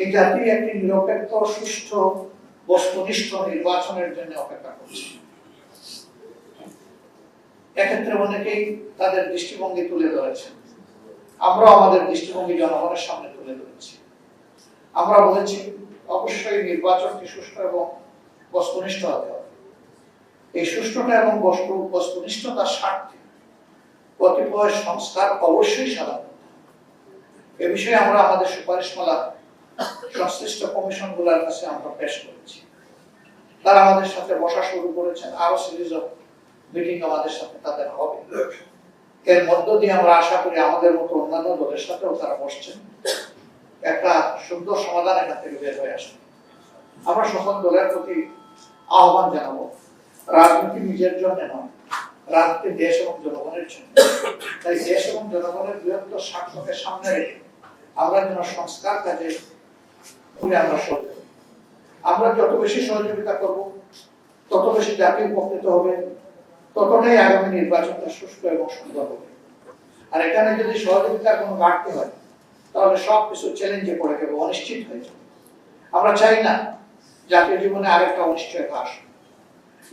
এই জাতি একটি নিরপেক্ষ, সুষ্ঠু, বস্তুনিষ্ঠ নির্বাচনের জন্য অপেক্ষা করছে। এক্ষেত্রে অনেকেই তাদের দৃষ্টিভঙ্গি তুলে ধরেছেন, আমরা আমাদের দৃষ্টিভঙ্গি জনগণের সামনে তুলে ধরেছি। আমরা বলেছি অবশ্যই নির্বাচনটি সুষ্ঠু এবং বস্তুনিষ্ঠ হতে হবে। এই সুষ্ঠুতা এবং বস্তুনিষ্ঠতার স্বার্থে কতিপয় সংস্কার অবশ্যই সাধন করতে হবে। এ বিষয়ে আমরা আমাদের সুপারিশমালা সংশ্লিষ্ট কমিশনগুলোর কাছে আমরা পেশ করেছি। তারা আমাদের সাথে বসা শুরু করেছেন, আরো সিরিজ অফ মিটিং আমাদের সাথে তাদের হবে। এর মধ্য দিয়ে আমরা আশা করি আমাদের মতো অন্যান্য দলের সাথেও তারা বসছেন, একটা সুন্দর সমাধান এখান থেকে বের হয়ে আসবে। আমরা সকল দলের প্রতি আহ্বান জানাবো, রাজনীতি নিজের জন্য নয়, রাজনীতি দেশ এবং জনগণের জন্য। তাই দেশ এবং জনগণের বৃহত্তর স্বার্থকে সামনে রেখে আমরা যেন সংস্কার কাজে আমরা সহযোগিতা, আমরা যত বেশি সহযোগিতা করব তত বেশি জাতি উপকৃত হবে, ততটাই আগামী নির্বাচনটা সুষ্ঠু এবং সুন্দর হবে। আর এখানে যদি সহযোগিতার কোনো ঘাটতি হয় তাহলে সবকিছু চ্যালেঞ্জে পড়ে যাবে, অনিশ্চিত হয়ে যাবে। আমরা চাই না জাতীয় জীবনে আরেকটা অনিশ্চয়তা আসে।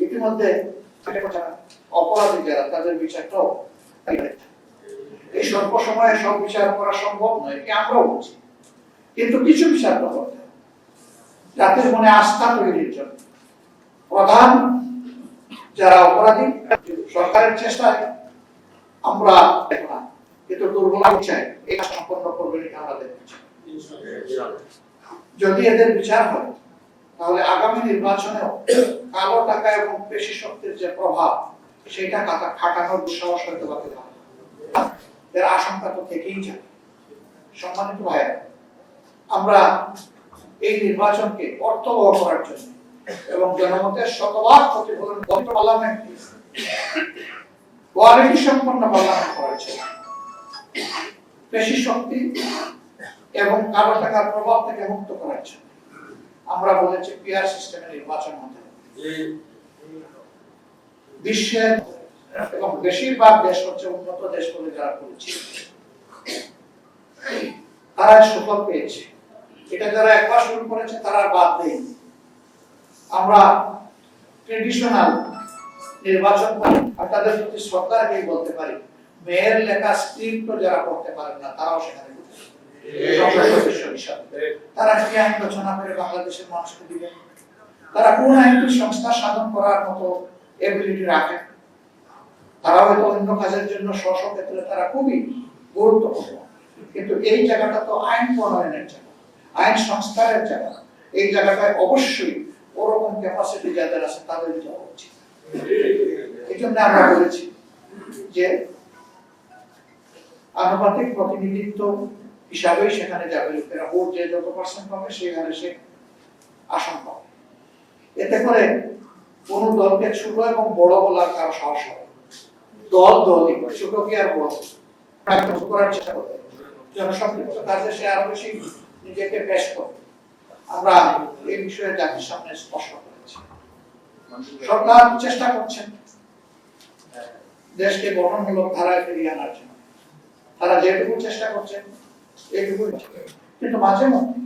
ইতিমধ্যে অপরাধী যারা তাদের বিচারটাও এই স্বল্প সময়ে সব বিচার করা সম্ভব নয়, কি আমরাও বুঝি, কিন্তু কিছু বিচার তো করতে হবে জাতির মনে আস্থা তৈরির জন্য। প্রধান যারা অপরাধী সরকারের চেষ্টায় আমরা দেখো না, কিন্তু দুর্বল চাই এই কাজ সম্পন্ন করবেন আমরা দেখতে চাই। যদি এদের বিচার হয় তাহলে আগামী নির্বাচনেও কালো টাকা এবং পেশি শক্তির যে প্রভাব সেটা খাটানোর দুঃসাহস হয়তো বাকি হবে, এর আশঙ্কা তো থেকেই যাবে। সম্মানিত ভাইয়েরা, আমরা এই নির্বাচনকে অর্থবহ করার জন্য এবং জনমতের শতভাগ প্রতিফলন পার্লামেন্ট কোয়ালিটি সম্পন্ন পার্লামেন্ট করার জন্য পেশি শক্তি এবং কালো টাকার প্রভাব থেকে মুক্ত করার জন্য আমরা বলেছি পিআর সিস্টেমে নির্বাচন হতে হবে। বিশ্বের এবং বেশিরভাগ দেশ হচ্ছে উন্নত দেশ বলে যারা পরিচিত, তারা সুফল পেয়েছে। এটা যারা একবার শুরু করেছে তারা বাদ দেয়নি। আমরা ট্রেডিশনাল নির্বাচন করি আর তাদের প্রতি শ্রদ্ধা রেখেই বলতে পারি, মেয়ের লেখা স্ক্রিপ্ট যারা পড়তে পারেন না তারাও সেখানে তারা কি আইন রচনা করে বাংলাদেশের মানুষকে দিবেন, তারা কোন আইনটি সংস্কার সাধন করার মতো এবিলিটি রাখে, তারা হয়তো অন্য কাজের জন্য স্ব ক্ষেত্রে তারা খুবই গুরুত্বপূর্ণ, কিন্তু এই জায়গাটা তো আইন প্রণয়নের জায়গা, আইন সংস্কারের জায়গা। এই জায়গাটায় অবশ্যই ওরকম ক্যাপাসিটি যাদের আছে তাদের যাওয়া উচিত। এই জন্য আমরা বলেছি যে আনুপাতিক প্রতিনিধিত্ব হিসাবেই সেখানে যাবে লোকেরা, ভোট যে যত পার্সেন্ট পাবে সেই হারে সে আসন পাবে। এতে করে কোন দলকে ছোট এবং বড় বলার কারো সাহস হবে, দল দলই ছোট কি আর বড় করার চেষ্টা করবে, জনসম্পৃক্ত কাজে সে আরো বেশি নিজেকে পেশ করবে। আমরা এই বিষয়ে জাতির সামনে স্পষ্ট করেছি। সরকার চেষ্টা করছেন দেশকে গঠনমূলক ধারায় ফিরিয়ে আনার জন্য, তারা যেটুকু চেষ্টা করছেন এইটুকু, কিন্তু মাঝে মধ্যে